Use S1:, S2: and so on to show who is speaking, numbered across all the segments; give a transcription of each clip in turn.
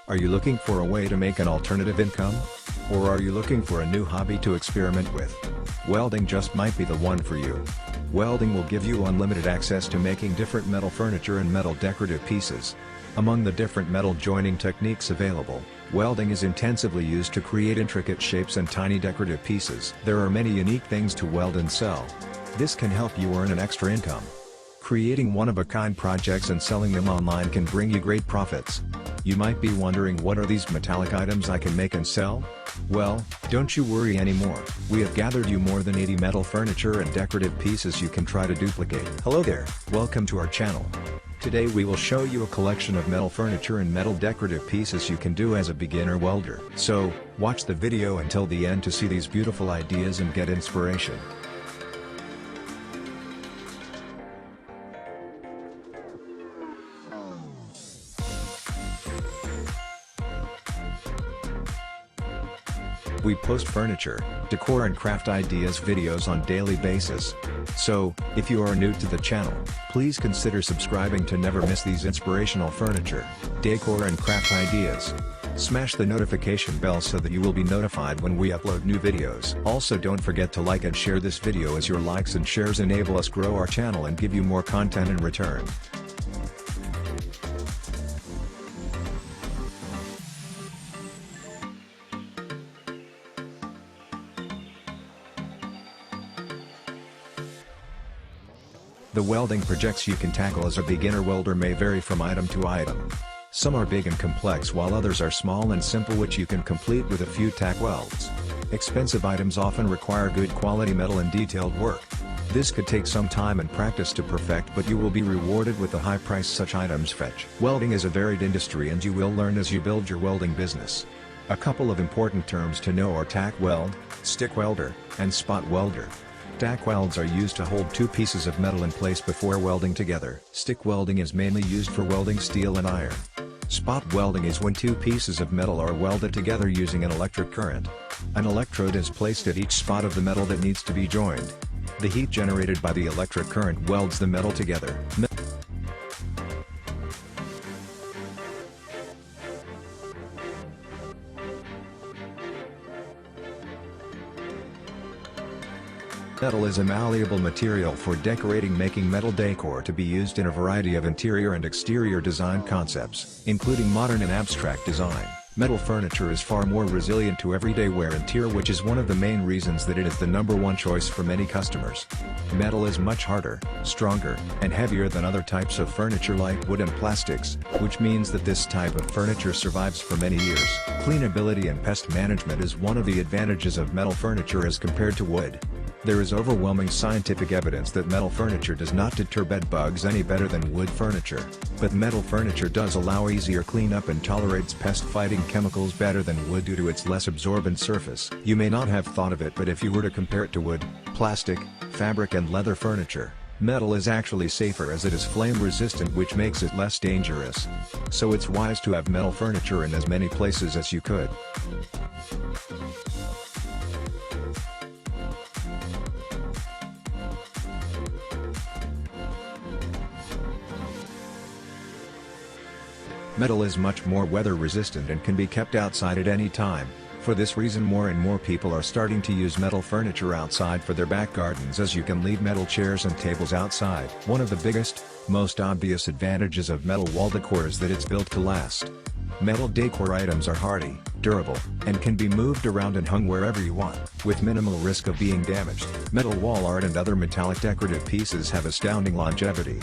S1: Are you looking for a way to make an alternative income? Or are you looking for a new hobby to experiment with? Welding just might be the one for you. Welding will give you unlimited access to making different metal furniture and metal decorative pieces. Among the different metal joining techniques available, welding is intensively used to create intricate shapes and tiny decorative pieces. There are many unique things to weld and sell. This can help you earn an extra income. Creating one-of-a-kind projects and selling them online can bring you great profits. You might be wondering, what are these metallic items I can make and sell? Well, don't you worry anymore. We have gathered you more than 80 metal furniture and decorative pieces you can try to duplicate. Hello there, welcome to our channel. Today we will show you a collection of metal furniture and metal decorative pieces you can do as a beginner welder. So, watch the video until the end to see these beautiful ideas and get inspiration. We post furniture, decor and craft ideas videos on daily basis. So, if you are new to the channel, please consider subscribing to never miss these inspirational furniture, decor and craft ideas. Smash the notification bell so that you will be notified when we upload new videos. Also, don't forget to like and share this video, as your likes and shares enable us grow our channel and give you more content in return. The welding projects you can tackle as a beginner welder may vary from item to item. Some are big and complex, while others are small and simple, which you can complete with a few tack welds. Expensive items often require good quality metal and detailed work. This could take some time and practice to perfect, but you will be rewarded with the high price such items fetch. Welding is a varied industry and you will learn as you build your welding business. A couple of important terms to know are tack weld, stick welder, and spot welder. Tack welds are used to hold two pieces of metal in place before welding together. Stick welding is mainly used for welding steel and iron. Spot welding is when two pieces of metal are welded together using an electric current. An electrode is placed at each spot of the metal that needs to be joined. The heat generated by the electric current welds the metal together. Metal is a malleable material for decorating, making metal decor to be used in a variety of interior and exterior design concepts, including modern and abstract design. Metal furniture is far more resilient to everyday wear and tear, which is one of the main reasons that it is the #1 choice for many customers. Metal is much harder, stronger, and heavier than other types of furniture like wood and plastics, which means that this type of furniture survives for many years. Cleanability and pest management is one of the advantages of metal furniture as compared to wood. There is overwhelming scientific evidence that metal furniture does not deter bed bugs any better than wood furniture, but metal furniture does allow easier cleanup and tolerates pest-fighting chemicals better than wood due to its less absorbent surface. You may not have thought of it, but if you were to compare it to wood, plastic, fabric and leather furniture, metal is actually safer as it is flame resistant, which makes it less dangerous. So it's wise to have metal furniture in as many places as you could. Metal is much more weather resistant and can be kept outside at any time. For this reason, more and more people are starting to use metal furniture outside for their back gardens, as you can leave metal chairs and tables outside. One of the biggest, most obvious advantages of metal wall decor is that it's built to last. Metal decor items are hardy, durable, and can be moved around and hung wherever you want, with minimal risk of being damaged. Metal wall art and other metallic decorative pieces have astounding longevity.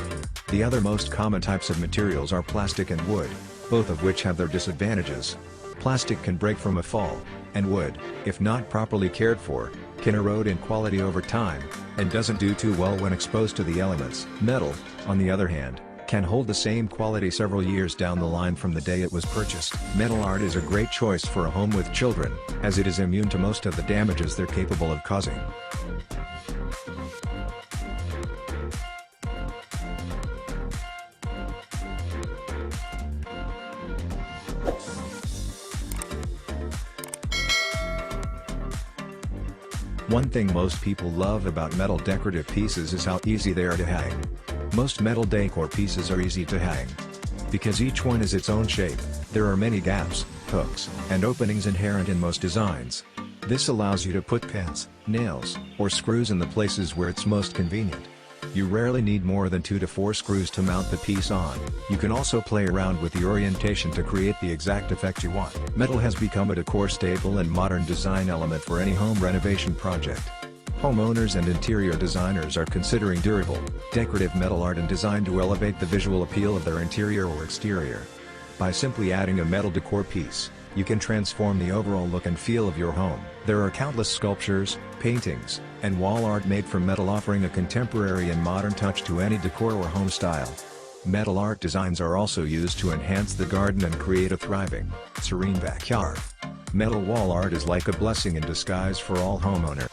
S1: The other most common types of materials are plastic and wood, both of which have their disadvantages. Plastic can break from a fall, and wood, if not properly cared for, can erode in quality over time, and doesn't do too well when exposed to the elements. Metal, on the other hand, can hold the same quality several years down the line from the day it was purchased. Metal art is a great choice for a home with children, as it is immune to most of the damages they're capable of causing. One thing most people love about metal decorative pieces is how easy they are to hang. Most metal decor pieces are easy to hang. Because each one is its own shape, there are many gaps, hooks, and openings inherent in most designs. This allows you to put pins, nails, or screws in the places where it's most convenient. You rarely need more than 2 to 4 screws to mount the piece on. You can also play around with the orientation to create the exact effect you want. Metal has become a decor staple and modern design element for any home renovation project. Homeowners and interior designers are considering durable, decorative metal art and design to elevate the visual appeal of their interior or exterior. By simply adding a metal decor piece, you can transform the overall look and feel of your home. There are countless sculptures, paintings, and wall art made from metal offering a contemporary and modern touch to any decor or home style. Metal art designs are also used to enhance the garden and create a thriving, serene backyard. Metal wall art is like a blessing in disguise for all homeowners.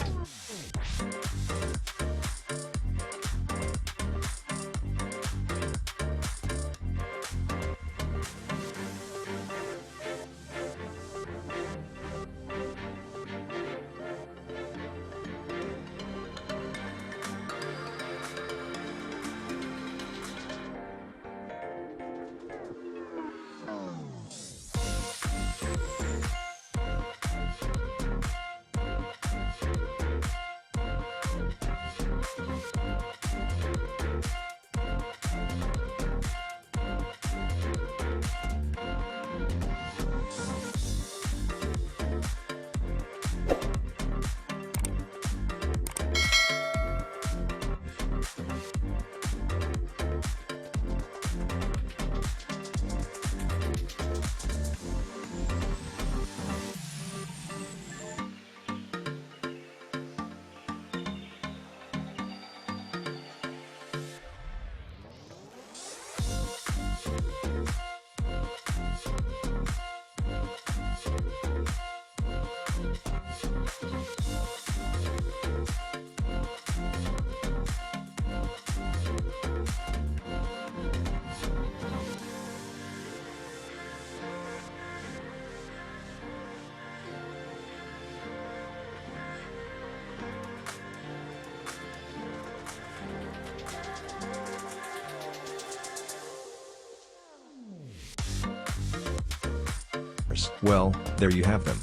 S1: Well, there you have them.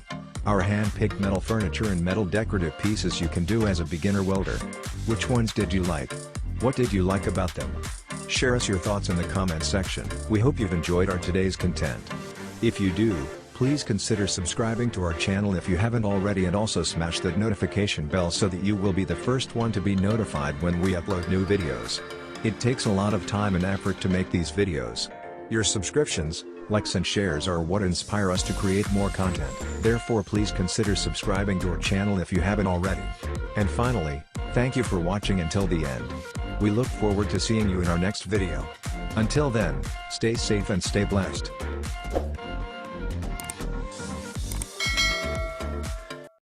S1: Our hand-picked metal furniture and metal decorative pieces you can do as a beginner welder. Which ones did you like? What did you like about them? Share us your thoughts in the comments section. We hope you've enjoyed our today's content. If you do, please consider subscribing to our channel if you haven't already, and also smash that notification bell so that you will be the first one to be notified when we upload new videos. It takes a lot of time and effort to make these videos. Your subscriptions, likes and shares are what inspire us to create more content. Therefore, please consider subscribing to our channel if you haven't already. And finally, thank you for watching until the end. We look forward to seeing you in our next video. Until then, stay safe and stay blessed.